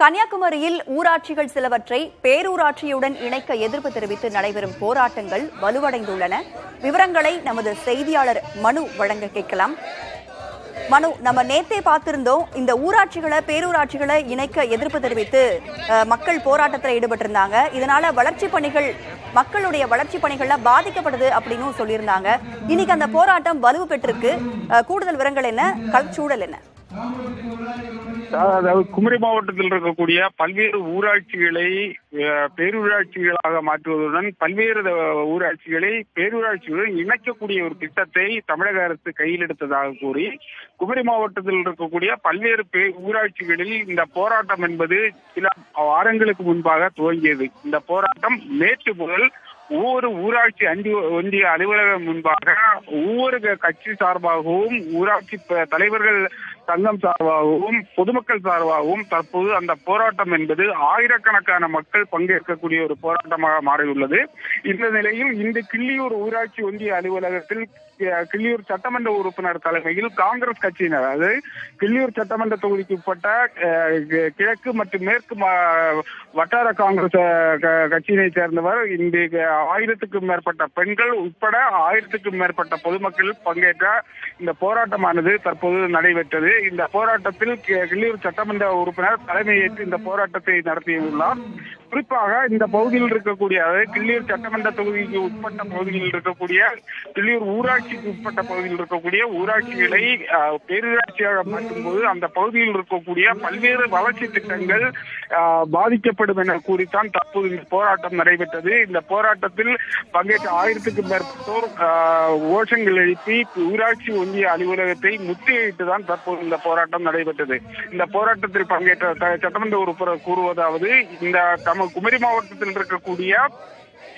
கன்னியாகுமரியில் ஊராட்சிகள் சிலவற்றை பேரூராட்சியுடன் இணைக்க எதிர்ப்பு தெரிவித்து நடைபெறும் போராட்டங்கள் வலுவடைந்துள்ளன. விவரங்களை நமது செய்தியாளர் மனு வழங்க கேட்கலாம். மனு, நம்ம நேத்தே பார்த்திருந்தோம், இந்த ஊராட்சிகளை பேரூராட்சிகளை இணைக்க எதிர்ப்பு தெரிவித்து மக்கள் போராட்டத்தில் ஈடுபட்டிருந்தாங்க. இதனால வளர்ச்சி பணிகள், மக்களுடைய வளர்ச்சி பணிகள்ல பாதிக்கப்படுது அப்படின்னு சொல்லியிருந்தாங்க. இன்னைக்கு அந்த போராட்டம் வலுவு பெற்றிருக்கு. கூடுதல் விவரங்கள் என்ன, களச்சூழல் என்ன? அதாவது குமரி மாவட்டத்தில் இருக்கக்கூடிய பல்வேறு ஊராட்சிகளை பேரூராட்சிகளாக மாற்றுவதுடன் பல்வேறு ஊராட்சிகளை பேரூராட்சிகளுடன் இணைக்கக்கூடிய ஒரு திட்டத்தை தமிழக அரசு கையில் எடுத்ததாக கூறி குமரி மாவட்டத்தில் இருக்கக்கூடிய பல்வேறு ஊராட்சிகளில் இந்த போராட்டம் என்பது சில வாரங்களுக்கு முன்பாக துவங்கியது. இந்த போராட்டம் நேற்று முதல் ஒவ்வொரு ஊராட்சி ஒன்றிய அலுவலகம் முன்பாக ஒவ்வொரு கட்சி சார்பாகவும் ஊராட்சி தலைவர்கள் சங்கம் சார்பாகவும் பொதுமக்கள் சார்பாகவும் தற்போது அந்த போராட்டம் என்பது ஆயிரக்கணக்கான மக்கள் பங்கேற்கக்கூடிய ஒரு போராட்டமாக மாறியுள்ளது. இந்த நிலையில் இந்த கிள்ளியூர் ஊராட்சி ஒன்றிய அலுவலகத்தில் கிள்ளியூர் சட்டமன்ற உறுப்பினர் தலைமையில் காங்கிரஸ் கட்சியினர், அதாவது கிள்ளியூர் சட்டமன்ற தொகுதிக்கு உட்பட்ட கிழக்கு மற்றும் மேற்கு வட்டார காங்கிரஸ் கட்சியினை சேர்ந்தவர் இந்த 1000க்கும் மேற்பட்ட பெண்கள் உட்பட 1000க்கும் மேற்பட்ட பொதுமக்கள் பங்கேற்ற இந்த போராட்டமானது தற்போது நடைபெற்றது. இந்த போராட்டத்தில் கிள்ளியூர் சட்டமன்ற உறுப்பினர் தலைமையேற்று இந்த போராட்டத்தை நடத்தியுள்ளார். குறிப்பாக இந்த பகுதியில் இருக்கக்கூடிய, அதாவது கிள்ளியூர் சட்டமன்ற தொகுதிக்கு உட்பட்ட பகுதியில் இருக்கக்கூடிய கிள்ளியூர் ஊராட்சிக்கு உட்பட்ட பகுதியில் இருக்கக்கூடிய ஊராட்சிகளை பேரூராட்சியாக மாற்றும் போது அந்த பகுதியில் இருக்கக்கூடிய பல்வேறு வளர்ச்சி திட்டங்கள் பாதிக்கப்படும் என கூறித்தான் தற்போது இந்த போராட்டம் நடைபெற்றது. இந்த போராட்டத்தில் பங்கேற்ற 1000க்கும் மேற்பட்டோர் கோஷங்கள் எழுப்பி ஊராட்சி ஒன்றிய அலுவலகத்தை முற்றுகையிட்டுதான் தற்போது இந்த போராட்டம் நடைபெற்றது. இந்த போராட்டத்தில் பங்கேற்ற சட்டமன்ற உறுப்பினர் கூறுவதாவது, இந்த குமரி மாவட்டத்தில் இருக்கக்கூடிய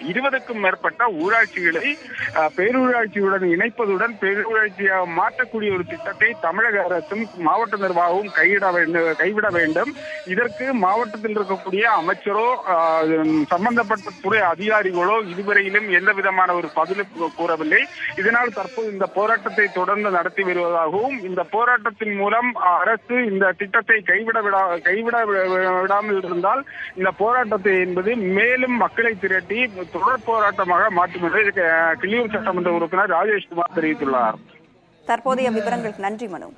20க்கும் மேற்பட்ட ஊராட்சிகளை பேரூராட்சியுடன் இணைப்பதுடன் பேரூராட்சியாக மாற்றக்கூடிய ஒரு திட்டத்தை தமிழக அரசும் மாவட்ட நிர்வாகமும் கைவிட வேண்டும். இதற்கு மாவட்டத்தில் இருக்கக்கூடிய அமைச்சரோ சம்பந்தப்பட்ட துறை அதிகாரிகளோ இதுவரையிலும் எந்த விதமான ஒரு பதிலும் கூறவில்லை. இதனால் தற்போது இந்த போராட்டத்தை தொடர்ந்து நடத்தி வருவதாகவும், இந்த போராட்டத்தின் மூலம் அரசு இந்த திட்டத்தை கைவிட விடாமல் இருந்தால் இந்த போராட்டத்தை என்பது மேலும் மக்களை திரட்டி தொடர் போராட்டமாக மாற்றும் என்று கிள்ளியூர் சட்டமன்ற உறுப்பினர் ராஜேஷ்குமார் தெரிவித்துள்ளார். தற்போதைய விவரங்களுக்கு நன்றி மனு.